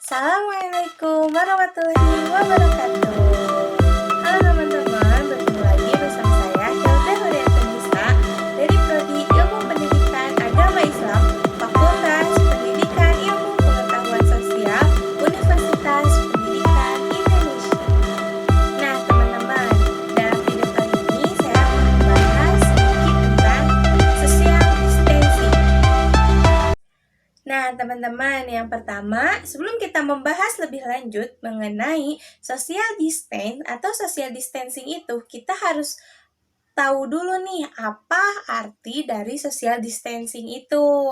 Assalamualaikum warahmatullahi wabarakatuh. Halo teman-teman, bertemu lagi bersama saya Hilda Nuryanisa dari Prodi Ilmu Pendidikan Agama Islam, Fakultas Pendidikan Ilmu Pengetahuan Sosial, Universitas Pendidikan Indonesia. Nah teman-teman, dalam video kali ini saya akan membahas sedikit tentang social distancing. Nah, teman-teman, yang pertama, sebelum kita membahas lebih lanjut mengenai social distance atau social distancing itu, kita harus tahu dulu nih apa arti dari social distancing itu.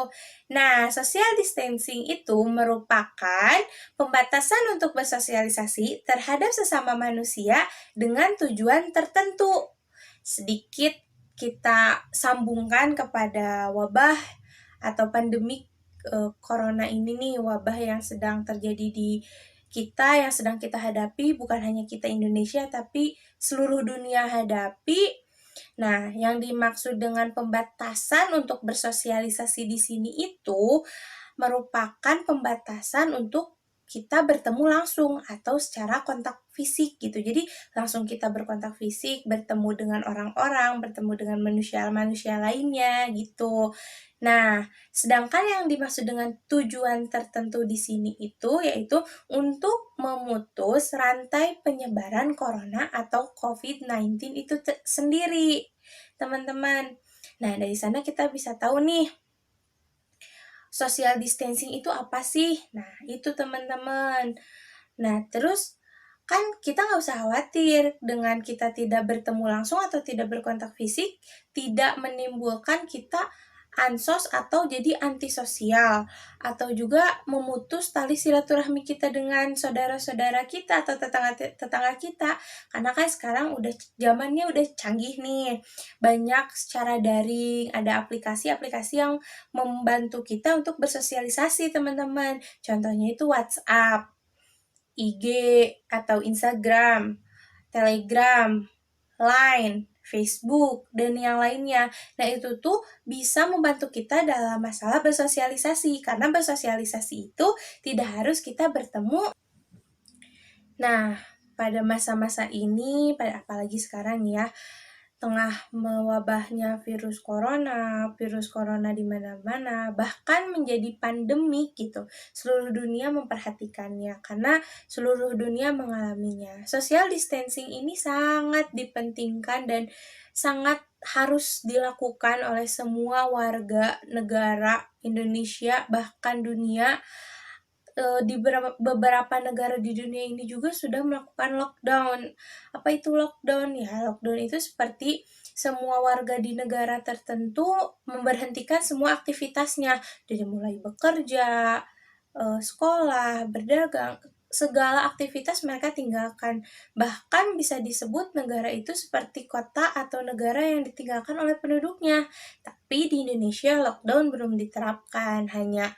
Nah, social distancing itu merupakan pembatasan untuk bersosialisasi terhadap sesama manusia dengan tujuan tertentu. Sedikit kita sambungkan kepada wabah atau pandemi corona ini nih, wabah yang sedang terjadi di kita, yang sedang kita hadapi, bukan hanya kita Indonesia, tapi seluruh dunia hadapi. Nah, yang dimaksud dengan pembatasan untuk bersosialisasi di sini itu merupakan pembatasan untuk kita bertemu langsung atau secara kontak fisik gitu. Jadi langsung kita berkontak fisik, bertemu dengan orang-orang, bertemu dengan manusia-manusia lainnya gitu. Nah, sedangkan yang dimaksud dengan tujuan tertentu di sini itu yaitu untuk memutus rantai penyebaran corona atau COVID-19 itu sendiri, teman-teman. Nah, dari sana kita bisa tahu nih, social distancing itu apa sih? Nah, itu teman-teman. Nah, terus kan kita nggak usah khawatir dengan kita tidak bertemu langsung atau tidak berkontak fisik, tidak menimbulkan kita ansos atau jadi antisosial, atau juga memutus tali silaturahmi kita dengan saudara-saudara kita atau tetangga kita, karena kan sekarang zamannya udah canggih nih, banyak secara daring, ada aplikasi-aplikasi yang membantu kita untuk bersosialisasi teman-teman, contohnya itu WhatsApp, IG atau Instagram, Telegram, Line, Facebook, dan yang lainnya. Nah, itu tuh bisa membantu kita dalam masalah bersosialisasi, karena bersosialisasi itu tidak harus kita bertemu. Nah, pada masa-masa ini, apalagi sekarang ya, tengah mewabahnya virus corona di mana-mana, bahkan menjadi pandemi gitu. Seluruh dunia memperhatikannya karena seluruh dunia mengalaminya. Social distancing ini sangat dipentingkan dan sangat harus dilakukan oleh semua warga negara Indonesia, bahkan dunia. Di beberapa negara di dunia ini juga sudah melakukan lockdown. Apa itu lockdown? Ya, lockdown itu seperti semua warga di negara tertentu memberhentikan semua aktivitasnya, dari mulai bekerja, sekolah, berdagang, segala aktivitas mereka tinggalkan. Bahkan bisa disebut negara itu seperti kota atau negara yang ditinggalkan oleh penduduknya. Tapi di Indonesia lockdown belum diterapkan, hanya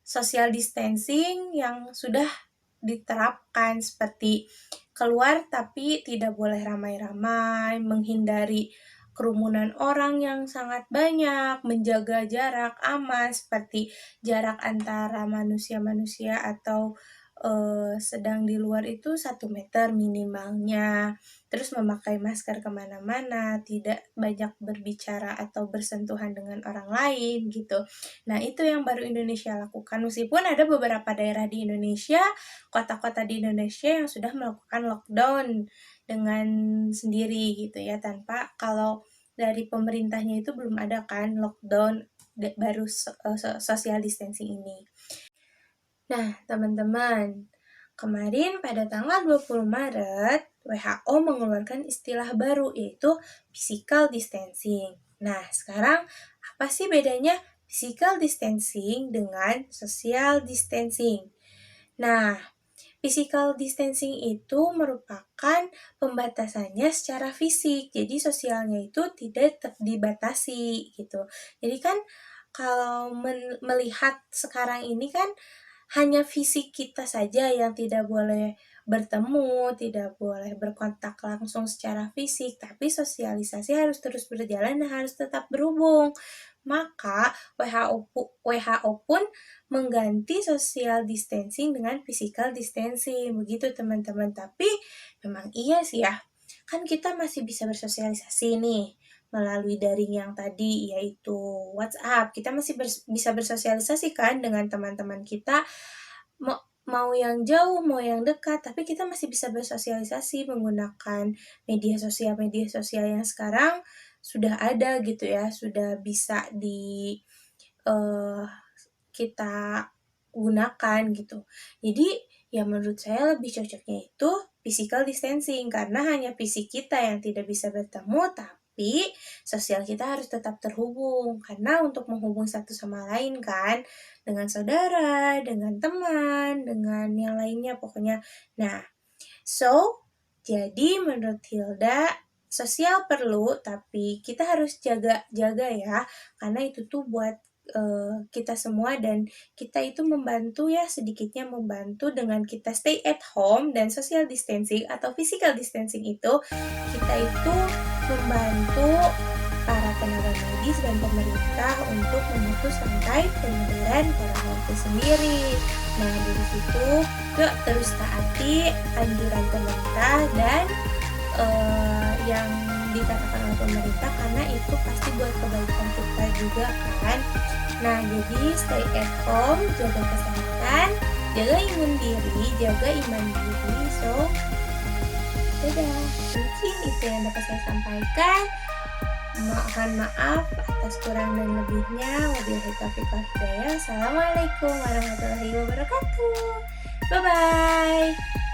social distancing yang sudah diterapkan seperti keluar tapi tidak boleh ramai-ramai, menghindari kerumunan orang yang sangat banyak, menjaga jarak aman seperti jarak antara manusia-manusia atau sedang di luar itu 1 meter minimalnya, terus memakai masker kemana-mana, tidak banyak berbicara atau bersentuhan dengan orang lain gitu. Nah, itu yang baru Indonesia lakukan, meskipun ada beberapa daerah di Indonesia, kota-kota di Indonesia yang sudah melakukan lockdown dengan sendiri gitu ya, tanpa, kalau dari pemerintahnya itu belum ada kan lockdown baru social distancing ini. Nah, teman-teman, kemarin pada tanggal 20 Maret, WHO mengeluarkan istilah baru yaitu physical distancing. Nah, sekarang apa sih bedanya physical distancing dengan social distancing? Nah, physical distancing itu merupakan pembatasannya secara fisik, jadi sosialnya itu tidak dibatasi gitu. Jadi kan kalau melihat sekarang ini kan hanya fisik kita saja yang tidak boleh bertemu, tidak boleh berkontak langsung secara fisik, tapi sosialisasi harus terus berjalan dan harus tetap berhubung. Maka WHO pun mengganti social distancing dengan physical distancing. Begitu teman-teman. Tapi memang iya sih ya, kan kita masih bisa bersosialisasi nih melalui daring yang tadi, yaitu WhatsApp. Kita masih bisa bersosialisasi kan dengan teman-teman kita, mau yang jauh, mau yang dekat, tapi kita masih bisa bersosialisasi menggunakan media sosial yang sekarang sudah ada gitu ya, sudah bisa kita gunakan gitu. Jadi ya menurut saya lebih cocoknya itu physical distancing, karena hanya fisik kita yang tidak bisa bertemu, tapi sosial kita harus tetap terhubung, karena untuk menghubung satu sama lain kan, dengan saudara, dengan teman, dengan yang lainnya pokoknya. Nah, jadi menurut Hilda, sosial perlu, tapi kita harus jaga ya, karena itu tuh buat kita semua, dan kita itu membantu ya, sedikitnya membantu dengan kita stay at home dan social distancing atau physical distancing itu, kita itu membantu para tenaga medis dan pemerintah untuk memutus rantai penyebaran corona itu sendiri. Nah, dari situ yuk terus taati anjuran pemerintah dan yang dikatakan oleh pemerintah, karena itu pasti buat kebaikan kita juga kan. Nah, jadi stay at home, jaga kesehatan, jaga imun diri, jaga iman diri. Dadah. Mungkin itu yang dapat saya sampaikan. Mohon maaf atas kurang dan lebihnya. Wabillahi taufiq wal hidayah. Assalamualaikum warahmatullahi wabarakatuh. Bye-bye.